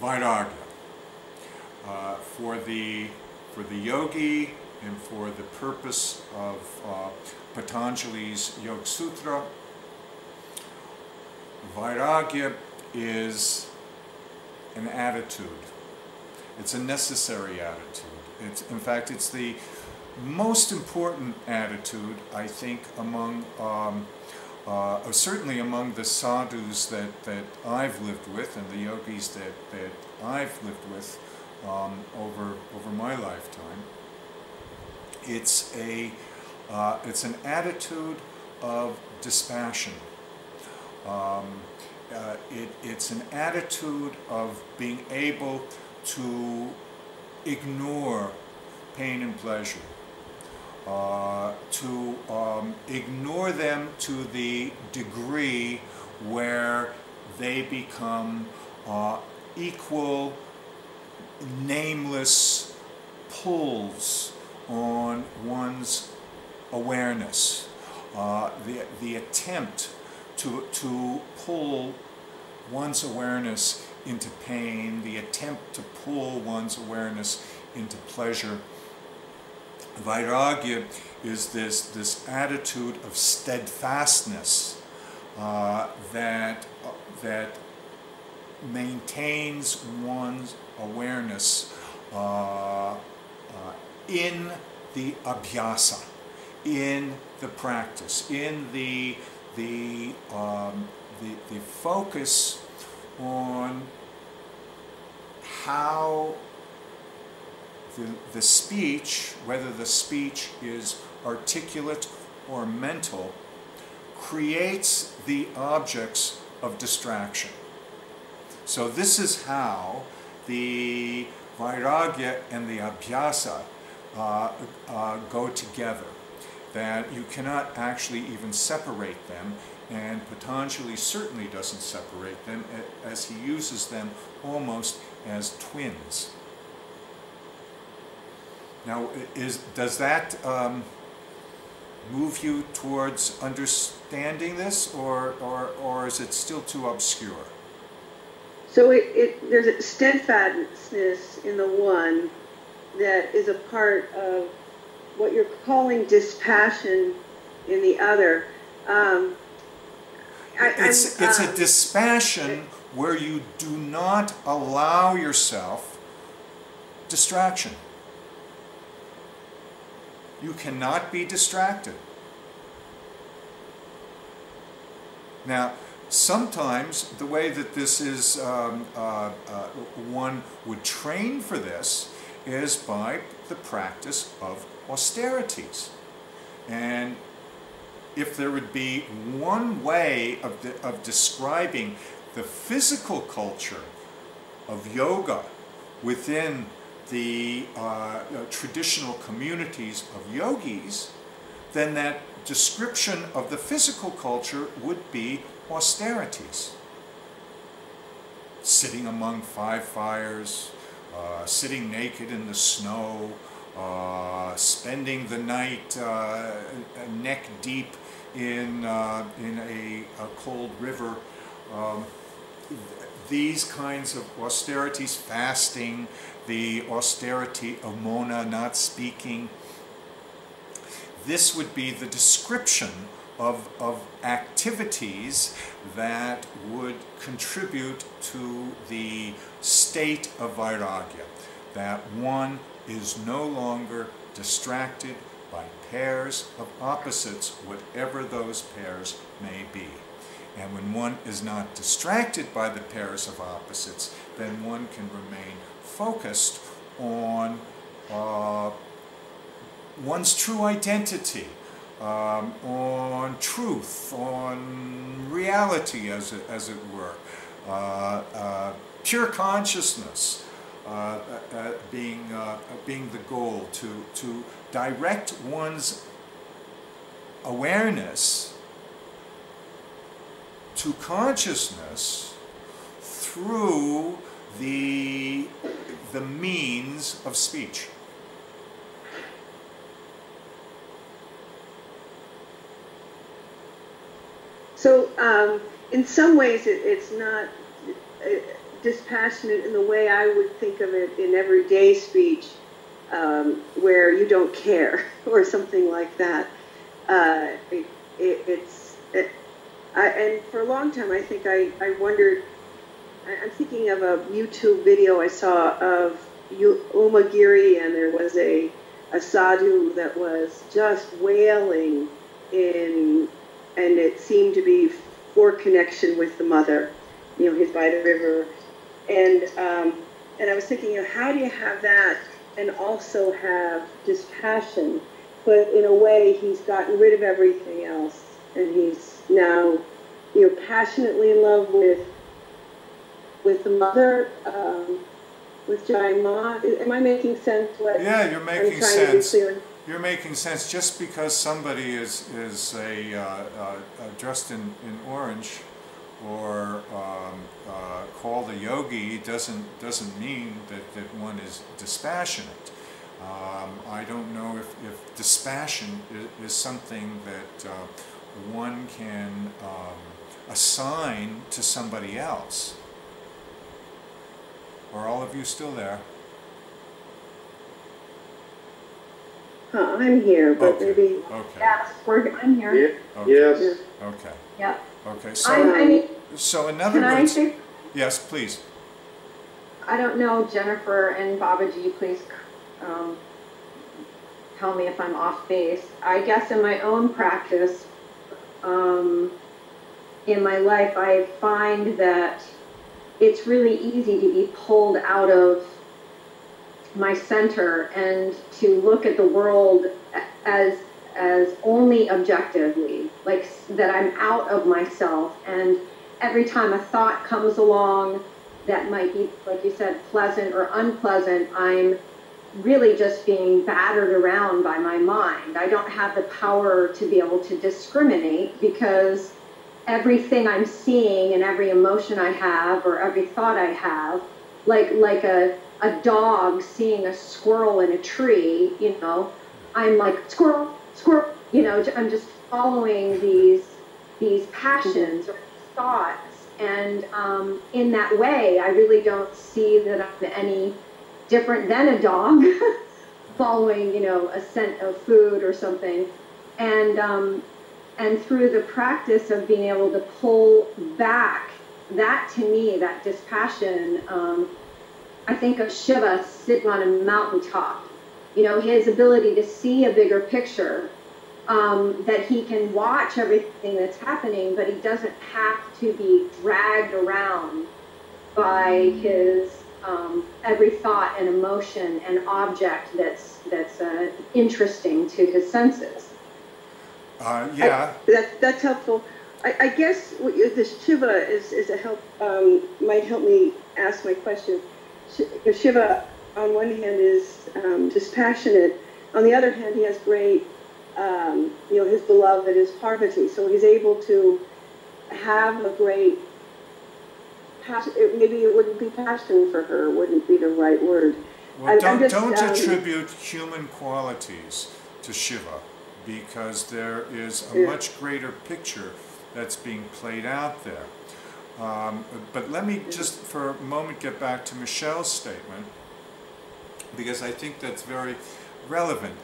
Vairagya. For the yogi and for the purpose of Patanjali's Yoga Sutra, Vairagya is an attitude. It's a necessary attitude. In fact, it's the most important attitude, I think, among certainly among the sadhus that I've lived with and the yogis that I've lived with over my lifetime. It's an attitude of dispassion. It's an attitude of being able to ignore pain and pleasure, to ignore them to the degree where they become equal, nameless pulls on one's awareness. The attempt to pull one's awareness into pain, the attempt to pull one's awareness into pleasure. Vairagya is this attitude of steadfastness that maintains one's awareness in the abhyasa, in the practice, in the focus on how the speech, whether the speech is articulate or mental, creates the objects of distraction. So this is how the Vairagya and the Abhyasa go together, that you cannot actually even separate them, and Patanjali certainly doesn't separate them, as he uses them almost as twins. Now, does that move you towards understanding this, or is it still too obscure? So there's a steadfastness in the one that is a part of what you're calling dispassion in the other. It's a dispassion where you do not allow yourself distraction. You cannot be distracted. Now, sometimes the way that this is, one would train for this is by the practice of austerities. And if there would be one way of describing the physical culture of yoga within the traditional communities of yogis, then that description of the physical culture would be austerities. Sitting among 5 fires, sitting naked in the snow, spending the night neck deep in a cold river. These kinds of austerities, fasting, the austerity of Mona, not speaking, this would be the description of activities that would contribute to the state of Vairagya, that one is no longer distracted by pairs of opposites, whatever those pairs may be. And when one is not distracted by the pairs of opposites, then one can remain focused on one's true identity, on truth, on reality, as it were, pure consciousness being the goal, to direct one's awareness to consciousness through the means of speech. So in some ways it's not, dispassionate in the way I would think of it in everyday speech, where you don't care or something like that. And for a long time, I think I wondered. I'm thinking of a YouTube video I saw of Umagiri, and there was a sadhu that was just wailing and it seemed to be for connection with the mother. He's by the river, and I was thinking, how do you have that and also have dispassion? But in a way, he's gotten rid of everything else, and he's now, passionately in love with the mother, with Jai Ma. Am I making sense? Yeah, you're making sense. You're making sense. Just because somebody is dressed in orange or called a yogi doesn't mean that one is dispassionate. I don't know if dispassion is something that one can assign to somebody else. Are all of you still there? I'm here, but okay. Maybe. Okay. Yes, I'm here. Yeah. Okay. Yes. Okay. Yeah. Okay. So, in other can words, I say, yes, please. I don't know, Jennifer and Babaji, please tell me if I'm off base. I guess in my own practice, in my life, I find that it's really easy to be pulled out of my center and to look at the world as only objectively, like that I'm out of myself, and every time a thought comes along that might be, like you said, pleasant or unpleasant, I'm really just being battered around by my mind. I don't have the power to be able to discriminate, because everything I'm seeing and every emotion I have or every thought I have, like a dog seeing a squirrel in a tree, I'm like, squirrel, squirrel, I'm just following these passions or thoughts. And in that way, I really don't see that I'm any different than a dog following, a scent of food or something. And through the practice of being able to pull back, that to me, that dispassion, I think of Shiva sitting on a mountaintop, his ability to see a bigger picture, that he can watch everything that's happening, but he doesn't have to be dragged around by his every thought and emotion and object that's interesting to his senses. Yeah. That's helpful. I guess this Shiva is a help, might help me ask my question. Shiva, on one hand, is dispassionate. On the other hand, he has great, his beloved is Parvati, so he's able to have a great passion. Maybe it wouldn't be passion for her, wouldn't be the right word. Well, don't attribute human qualities to Shiva, because there is a much greater picture that's being played out there. But let me just for a moment get back to Michelle's statement, because I think that's very relevant.